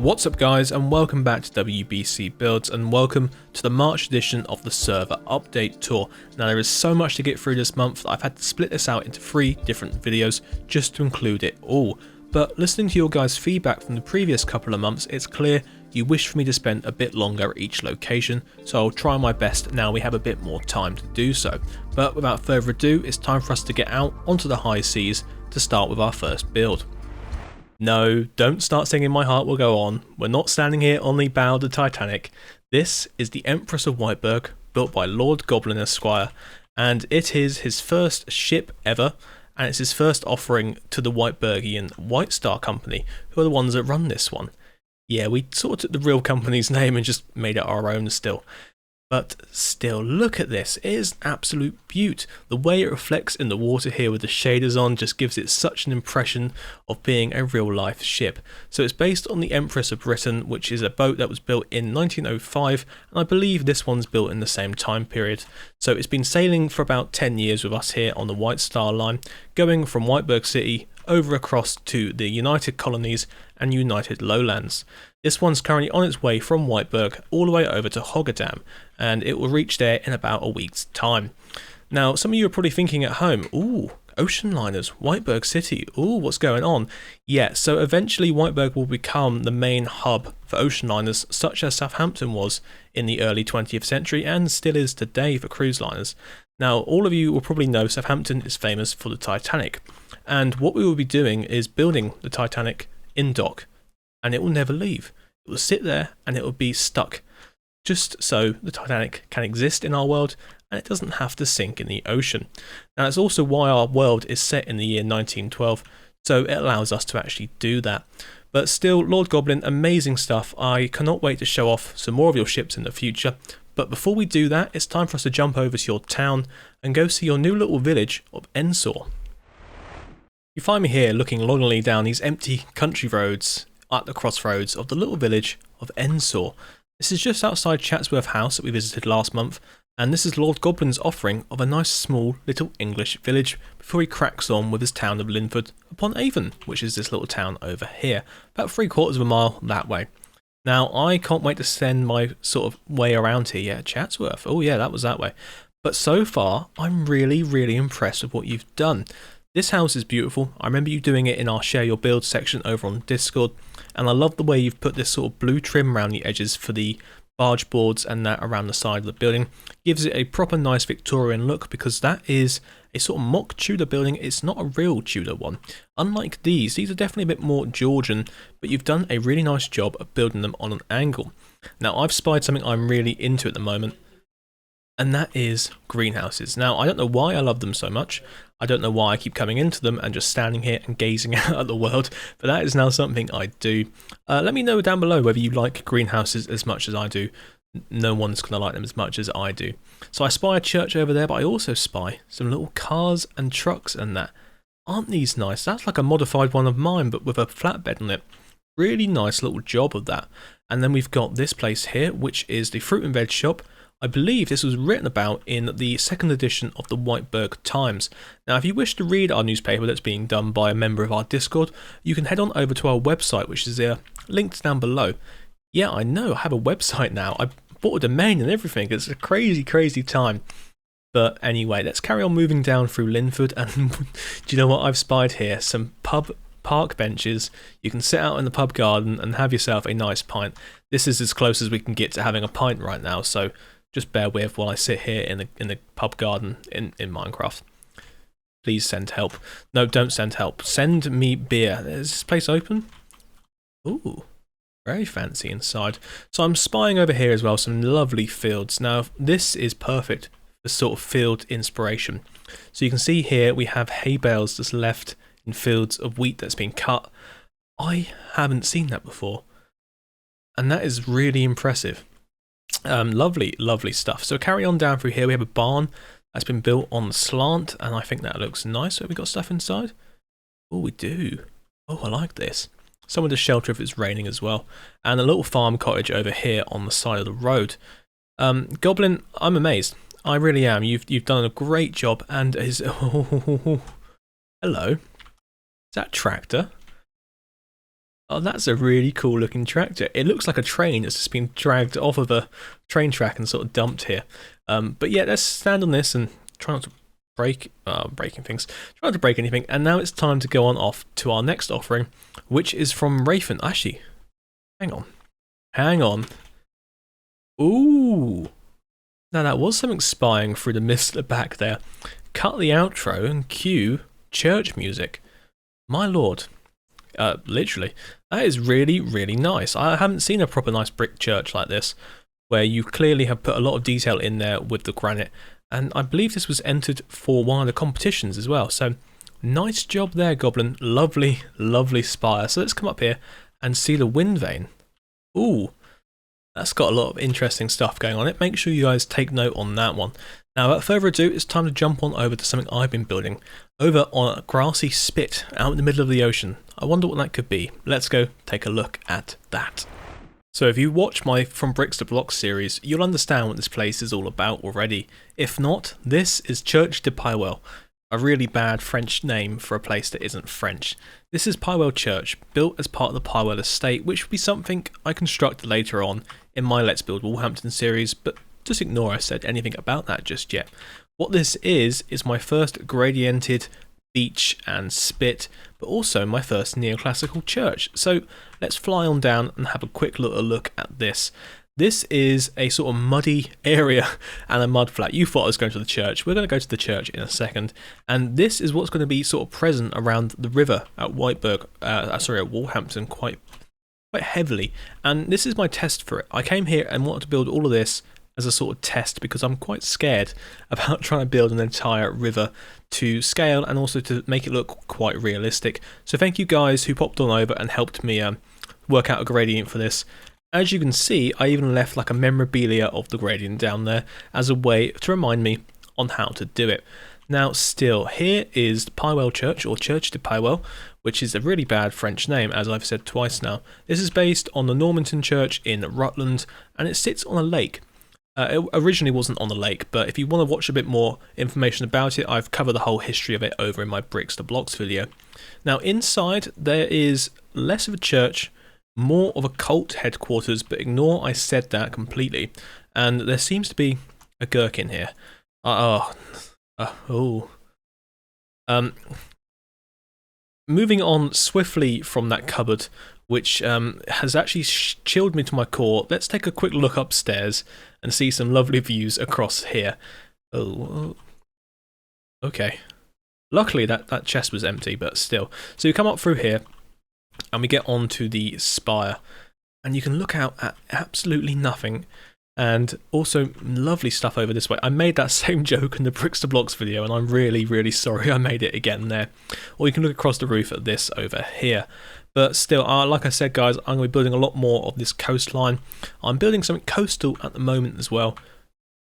What's up guys, and welcome back to WBC Builds, and welcome to the March edition of the server update tour. Now there is so much to get through this month that I've had to split this out into 3 different videos just to include it all. But listening to your guys' feedback from the previous couple of months, it's clear you wish for me to spend a bit longer at each location, so I'll try my best now we have a bit more time to do so. But without further ado, it's time for us to get out onto the high seas to start with our first build. No, don't start singing My Heart Will Go On. We're not standing here on the bow of the Titanic. This is the Empress of Whiteburg, built by Lord Goblin Esquire, and it is his first ship ever, and it's his first offering to the Whiteburgian White Star Company, who are the ones that run this one. Yeah, we sort of took the real company's name and just made it our own still. But still, look at this, it is an absolute beaut. The way it reflects in the water here with the shaders on just gives it such an impression of being a real life ship. So it's based on the Empress of Britain, which is a boat that was built in 1905, and I believe this one's built in the same time period. So it's been sailing for about 10 years with us here on the White Star Line, going from Whiteburg City over across to the United Colonies and United Lowlands. This one's currently on its way from Whiteburg all the way over to Hoogedamn, and it will reach there in about a week's time. Now, some of you are probably thinking at home, ooh, ocean liners, Whiteburg City, ooh, what's going on? Yeah, so eventually Whiteburg will become the main hub for ocean liners, such as Southampton was in the early 20th century and still is today for cruise liners. Now, all of you will probably know Southampton is famous for the Titanic, and what we will be doing is building the Titanic in dock, and it will never leave. It will sit there and it will be stuck, just so the Titanic can exist in our world and it doesn't have to sink in the ocean. Now that's also why our world is set in the year 1912, so it allows us to actually do that. But still, Lord Goblin, amazing stuff. I cannot wait to show off some more of your ships in the future. But before we do that, it's time for us to jump over to your town and go see your new little village of Edensor. You find me here looking longingly down these empty country roads at the crossroads of the little village of Edensor. This is just outside Chatsworth House that we visited last month, and this is Lord Goblin's offering of a nice small little English village before he cracks on with his town of Linford upon Avon, which is this little town over here, about 3/4 of a mile that way. Now I can't wait to send my sort of way around here. Yeah, Chatsworth, oh yeah, that was that way. But so far I'm really impressed with what you've done. This house is beautiful. I remember you doing it in our share your build section over on Discord, and I love the way you've put this sort of blue trim around the edges for the barge boards and that around the side of the building. Gives it a proper nice Victorian look, because that is a sort of mock Tudor building. It's not a real Tudor one. Unlike these are definitely a bit more Georgian, but you've done a really nice job of building them on an angle. Now I've spied something I'm really into at the moment, and that is greenhouses. Now I don't know why I love them so much. I don't know why I keep coming into them and just standing here and gazing out at the world, but that is now something I do. Let me know down below whether you like greenhouses as much as I do. No one's going to like them as much as I do. So I spy a church over there, but I also spy some little cars and trucks and that. Aren't these nice? That's like a modified one of mine, but with a flatbed on it. Really nice little job of that. And then we've got this place here, which is the fruit and veg shop. I believe this was written about in the 2nd edition of the Whiteburg Times. Now, if you wish to read our newspaper that's being done by a member of our Discord, you can head on over to our website, which is linked down below. Yeah, I know, I have a website now. I bought a domain and everything. It's a crazy time. But anyway, let's carry on moving down through Linford, and do you know what I've spied here? Some park benches. You can sit out in the pub garden and have yourself a nice pint. This is as close as we can get to having a pint right now, so just bear with while I sit here in the pub garden in Minecraft. Please send help. No, don't send help. Send me beer. Is this place open? Ooh, very fancy inside. So I'm spying over here as well some lovely fields. Now this is perfect for sort of field inspiration. So you can see here we have hay bales just left in fields of wheat that's been cut. I haven't seen that before, and that is really impressive. Lovely stuff. So carry on down through here. We have a barn that's been built on the slant, and I think that looks nice. So have we got stuff inside? Oh, we do. Oh, I like this. Somewhere to shelter if it's raining as well, and a little farm cottage over here on the side of the road. Goblin, I'm amazed. I really am. You've done a great job, and is hello. Is that a tractor? Oh, that's a really cool looking tractor. It looks like a train that's just been dragged off of a train track and sort of dumped here. But yeah, let's stand on this and try not to breaking things. Try not to break anything. And now it's time to go on off to our next offering, which is from Rayfin. Actually, hang on. Ooh. Now that was something spying through the mist at the back there. Cut the outro and cue church music. My lord. Literally. That is really, really nice. I haven't seen a proper nice brick church like this, where you clearly have put a lot of detail in there with the granite. And I believe this was entered for one of the competitions as well. So nice job there, Goblin. Lovely, lovely spire. So let's come up here and see the wind vane. Ooh. That's got a lot of interesting stuff going on it. Make sure you guys take note on that one. Now, without further ado, it's time to jump on over to something I've been building. Over on a grassy spit out in the middle of the ocean. I wonder what that could be. Let's go take a look at that. So if you watch my From Bricks to Blocks series, you'll understand what this place is all about already. If not, this is Church de Pyelwell. A really bad French name for a place that isn't French. This is Pyelwell Church, built as part of the Pyelwell Estate, which will be something I construct later on in my Let's Build Walhampton series, but just ignore I said anything about that just yet. What this is my first gradiented beach and spit, but also my first neoclassical church. So let's fly on down and have a quick little look at this. This is a sort of muddy area and a mud flat. You thought I was going to the church. We're going to go to the church in a second. And this is what's going to be sort of present around the river at Whiteburg, at Walhampton quite heavily. And this is my test for it. I came here and wanted to build all of this as a sort of test because I'm quite scared about trying to build an entire river to scale and also to make it look quite realistic. So thank you guys who popped on over and helped me work out a gradient for this. As you can see, I even left like a memorabilia of the gradient down there as a way to remind me on how to do it. Now still, here is Pyelwell Church, or Church de Pyelwell, which is a really bad French name, as I've said twice now. This is based on the Normanton Church in Rutland, and it sits on a lake. It originally wasn't on the lake, but if you want to watch a bit more information about it, I've covered the whole history of it over in my Bricks to Blocks video. Now inside, there is less of a church, more of a cult headquarters, but ignore I said that completely. And there seems to be a gherkin here. Moving on swiftly from that cupboard, which has actually chilled me to my core, let's take a quick look upstairs and see some lovely views across here. Oh, okay. Luckily that chest was empty, but still. So you come up through here, and we get onto the spire, and you can look out at absolutely nothing, and also lovely stuff over this way. I made that same joke in the Bricks to Blocks video, and I'm really, really sorry I made it again there. Or you can look across the roof at this over here. But still, like I said guys, I'm going to be building a lot more of this coastline. I'm building something coastal at the moment as well,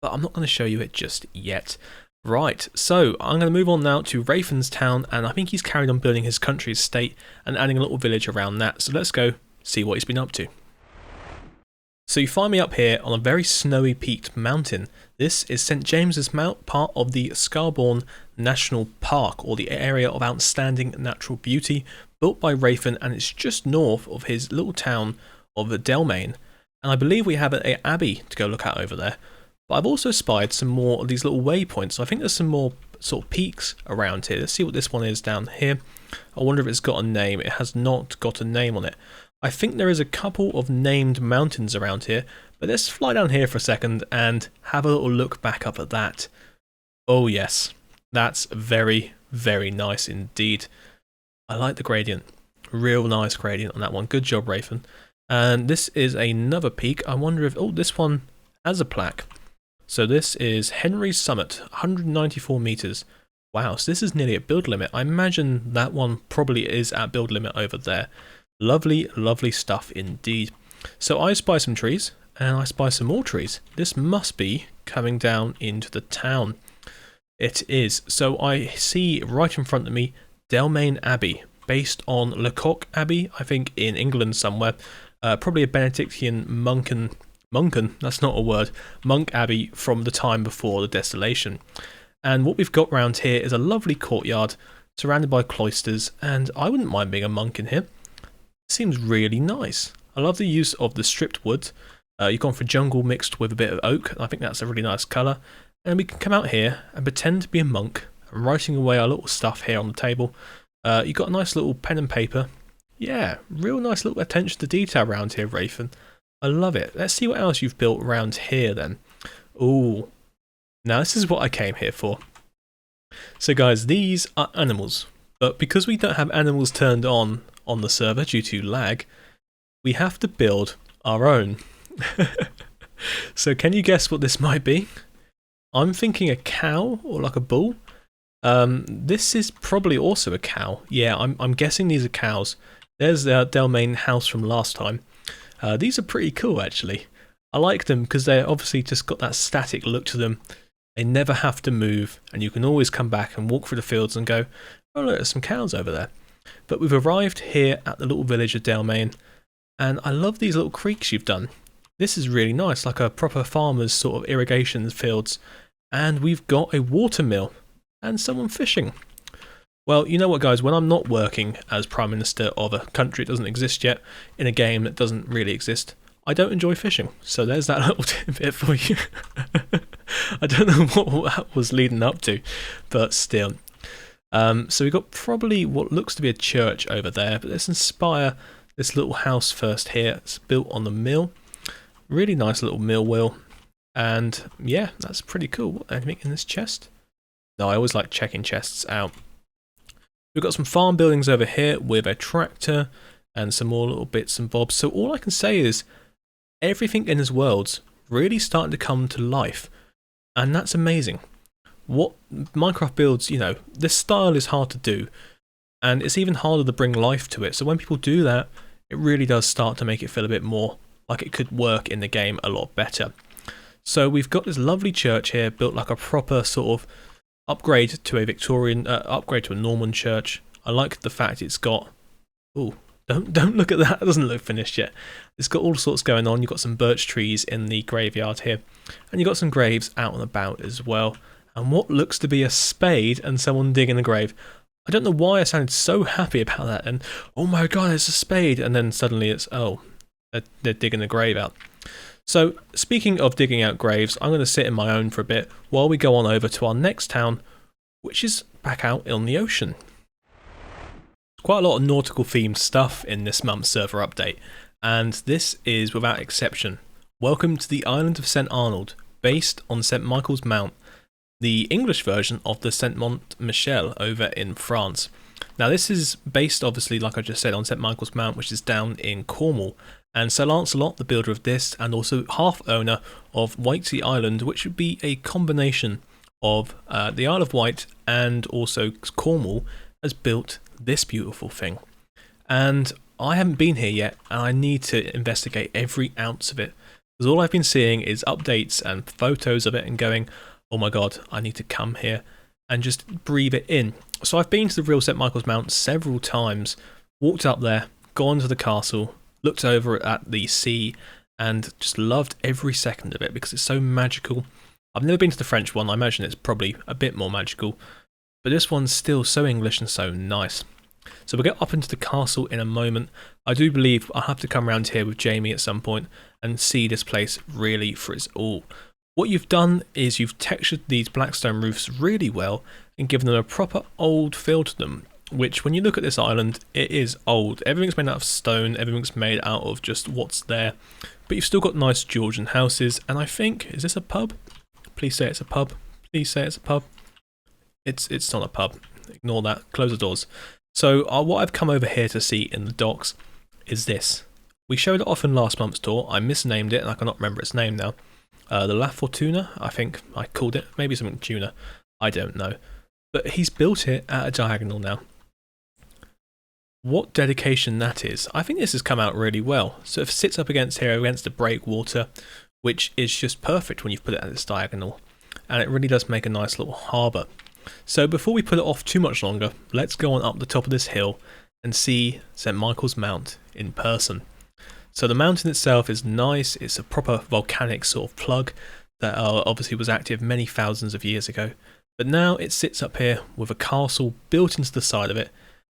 but I'm not going to show you it just yet. Right, so I'm going to move on now to Rayfin's town, and I think he's carried on building his country estate and adding a little village around that. So let's go see what he's been up to. So you find me up here on a very snowy peaked mountain. This is St James's Mount, part of the Scarborough National Park, or the area of outstanding natural beauty, built by Rayfin, and it's just north of his little town of Dalemain. And I believe we have an abbey to go look at over there. But I've also spied some more of these little waypoints. So I think there's some more sort of peaks around here. Let's see what this one is down here. I wonder if it's got a name. It has not got a name on it. I think there is a couple of named mountains around here. But let's fly down here for a second and have a little look back up at that. Oh yes, that's very, very nice indeed. I like the gradient. Real nice gradient on that one. Good job, Rayfin. And this is another peak. I wonder if... oh, this one has a plaque. So this is Henry's Summit, 194 meters. Wow, so this is nearly at build limit. I imagine that one probably is at build limit over there. Lovely, lovely stuff indeed. So I spy some trees, and I spy some more trees. This must be coming down into the town. It is. So I see right in front of me Dalemain Abbey, based on Lecoq Abbey, I think in England somewhere. Probably a Benedictine monk abbey from the time before the desolation. And what we've got round here is a lovely courtyard surrounded by cloisters, and I wouldn't mind being a monk in here. Seems really nice. I love the use of the stripped wood. You've gone for jungle mixed with a bit of oak. I think that's a really nice colour. And we can come out here and pretend to be a monk. I'm writing away our little stuff here on the table. You've got a nice little pen and paper. Yeah, real nice little attention to detail around here, Wraithen. I love it. Let's see what else you've built around here then. Ooh. Now this is what I came here for. So guys, these are animals. But because we don't have animals turned on the server due to lag, we have to build our own. So can you guess what this might be? I'm thinking a cow or like a bull. This is probably also a cow. Yeah, I'm guessing these are cows. There's the Dalemain house from last time. These are pretty cool actually. I like them because they're obviously just got that static look to them. They never have to move, and you can always come back and walk through the fields and go, oh look, there's some cows over there. But we've arrived here at the little village of Dalemain, and I love these little creeks you've done. This is really nice, like a proper farmer's sort of irrigation fields. And we've got a water mill and someone fishing. Well, you know what guys, when I'm not working as Prime Minister of a country that doesn't exist yet, in a game that doesn't really exist, I don't enjoy fishing. So there's that little tidbit for you. I don't know what that was leading up to, but still. So we've got probably what looks to be a church over there, but let's inspire this little house first here. It's built on the mill. Really nice little mill wheel. And yeah, that's pretty cool. Anything in this chest? No, I always like checking chests out. We've got some farm buildings over here with a tractor and some more little bits and bobs. So all I can say is everything in this world's really starting to come to life. And that's amazing. What Minecraft builds, you know, this style is hard to do. And it's even harder to bring life to it. So when people do that, it really does start to make it feel a bit more like it could work in the game a lot better. So we've got this lovely church here built like a proper sort of upgrade to a Victorian, upgrade to a Norman church. I like the fact it's got, oh, don't look at that, it doesn't look finished yet. It's got all sorts going on. You've got some birch trees in the graveyard here, and you've got some graves out and about as well. And what looks to be a spade and someone digging a grave. I don't know why I sounded so happy about that, and oh my god, it's a spade, and then suddenly it's, oh, they're digging a grave out. So, speaking of digging out graves, I'm going to sit in my own for a bit while we go on over to our next town, which is back out on the ocean. Quite a lot of nautical themed stuff in this month's server update, and this is without exception. Welcome to the island of St. Arnold, based on St. Michael's Mount, the English version of the St. Mont Michel over in France. Now this is based obviously, like I just said, on St. Michael's Mount, which is down in Cornwall. And Sir Lancelot, the builder of this, and also half owner of Whitesea Island, which would be a combination of the Isle of Wight and also Cornwall, has built this beautiful thing. And I haven't been here yet, and I need to investigate every ounce of it. Because all I've been seeing is updates and photos of it and going, oh my god, I need to come here and just breathe it in. So I've been to the real St. Michael's Mount several times, walked up there, gone to the castle, looked over at the sea, and just loved every second of it because it's so magical. I've never been to the French one. I imagine it's probably a bit more magical, but this one's still so English and so nice. So we'll get up into the castle in a moment. I do believe I'll have to come around here with Jamie at some point and see this place really for its all. What you've done is you've textured these blackstone roofs really well and given them a proper old feel to them, which when you look at this island, it is old. Everything's made out of stone, everything's made out of just what's there, but you've still got nice Georgian houses, and I think, is this a pub? Please say it's a pub. Please say it's a pub. It's not a pub. Ignore that. Close the doors. So what I've come over here to see in the docks is this. We showed it off in last month's tour. I misnamed it and I cannot remember its name now. The La Fortuna, I think I called it. Maybe something tuna. I don't know. But he's built it at a diagonal now. What dedication that is. I think this has come out really well. So it sits up against here, against the breakwater, which is just perfect when you've put it at this diagonal. And it really does make a nice little harbour. So before we put it off too much longer, let's go on up the top of this hill and see St. Michael's Mount in person. So the mountain itself is nice. It's a proper volcanic sort of plug that obviously was active many thousands of years ago. But now it sits up here with a castle built into the side of it,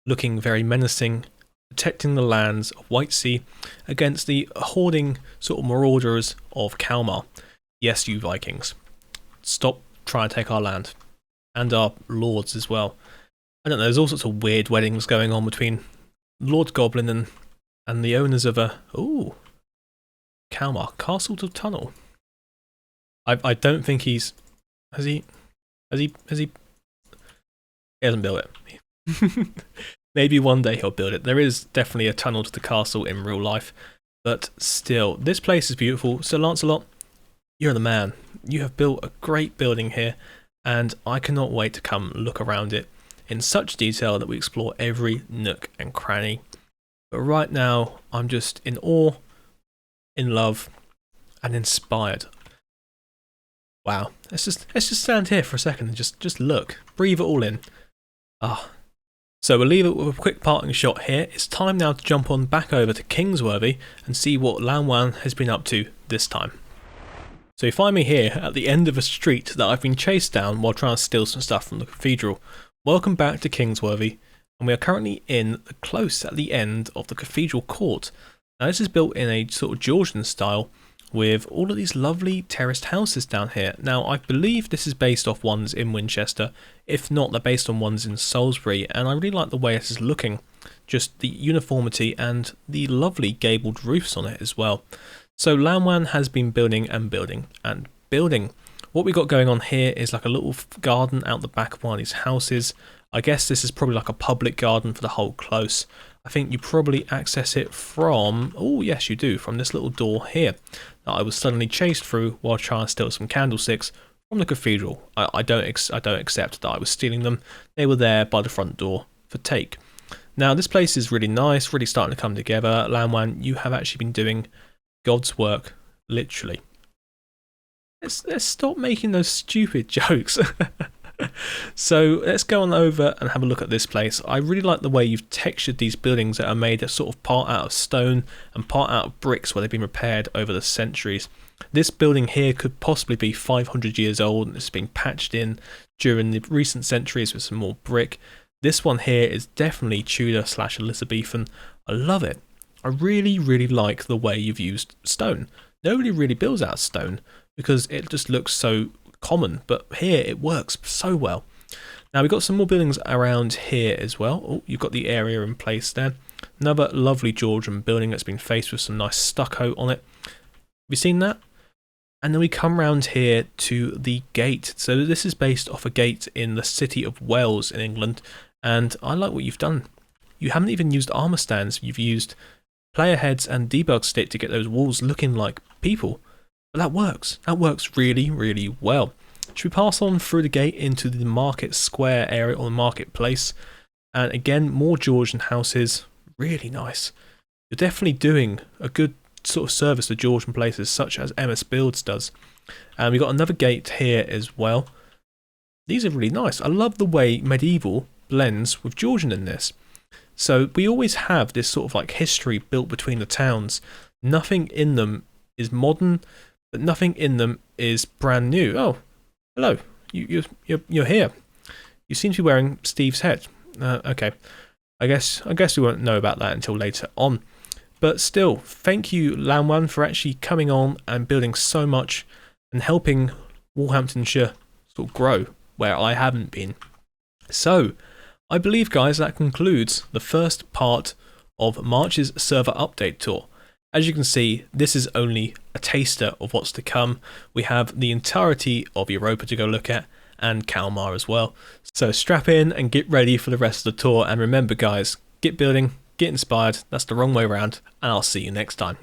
looking very menacing. protecting the lands of Whitesea against the hoarding sort of marauders of Kalmar. Yes, you Vikings, stop trying to take our land, and our lords as well. I don't know, there's all sorts of weird weddings going on between Lord Goblin and the owners of a Kalmar Castle to Tunnel. I don't think he hasn't built it. Maybe one day he'll build it. There is definitely a tunnel to the castle in real life, but still, this place is beautiful. Sir Lancelot, you're the man. You have built a great building here, and I cannot wait to come look around it in such detail that we explore every nook and cranny. But right now, I'm just in awe, in love, and inspired. Wow, let's just stand here for a second and just look, breathe it all in. So we'll leave it with a quick parting shot here. It's time now to jump on back over to Kingsworthy and see what Llywelyn has been up to this time. So you find me here at the end of a street that I've been chased down while trying to steal some stuff from the cathedral. Welcome back to Kingsworthy, and we are currently in the close at the end of the cathedral court. Now this is built in a sort of Georgian style with all of these lovely terraced houses down here. Now I believe this is based off ones in Winchester, if not they're based on ones in Salisbury, and I really like the way it is looking, just the uniformity and the lovely gabled roofs on it as well. So Llywelyn has been building and building and building. What we got going on here is like a little garden out the back of one of these houses. I guess this is probably like a public garden for the whole close. I think you probably access it from, oh yes you do, from this little door here that I was suddenly chased through while trying to steal some candlesticks from the cathedral. I don't accept that I was stealing them. They were there by the front door for take. Now this place is really nice, really starting to come together. Llywelyn, you have actually been doing God's work, literally. Let's stop making those stupid jokes. So let's go on over and have a look at this place. I really like the way you've textured these buildings that are made of sort of part out of stone and part out of bricks where they've been repaired over the centuries. This building here could possibly be 500 years old and it's been patched in during the recent centuries with some more brick. This one here is definitely Tudor/Elizabethan. I love it. I really like the way you've used stone. Nobody really builds out of stone because it just looks so common, but here it works so well. Now we've got some more buildings around here as well. Oh, you've got the area in place there. Another lovely Georgian building that's been faced with some nice stucco on it. Have you seen that? And then we come round here to the gate. So this is based off a gate in the city of Wales in England, and I like what you've done. You haven't even used armour stands, you've used player heads and debug stick to get those walls looking like people. But that works really well. Should we pass on through the gate into the market square area or the marketplace? And again, more Georgian houses, really nice. You're definitely doing a good sort of service to Georgian places such as MS Builds does. And we've got another gate here as well. These are really nice. I love the way medieval blends with Georgian in this. So we always have this sort of like history built between the towns. Nothing in them is modern, but nothing in them is brand new. Oh, hello. You're here. You seem to be wearing Steve's head. Okay. I guess we won't know about that until later on. But still, thank you, Llywelyn, for actually coming on and building so much and helping Walhamptonshire sort of grow where I haven't been. So, I believe, guys, that concludes the first part of March's server update tour. As you can see, this is only a taster of what's to come. We have the entirety of Europa to go look at, and Kalmar as well. So strap in and get ready for the rest of the tour, and remember guys, get building, get inspired, that's the wrong way around, and I'll see you next time.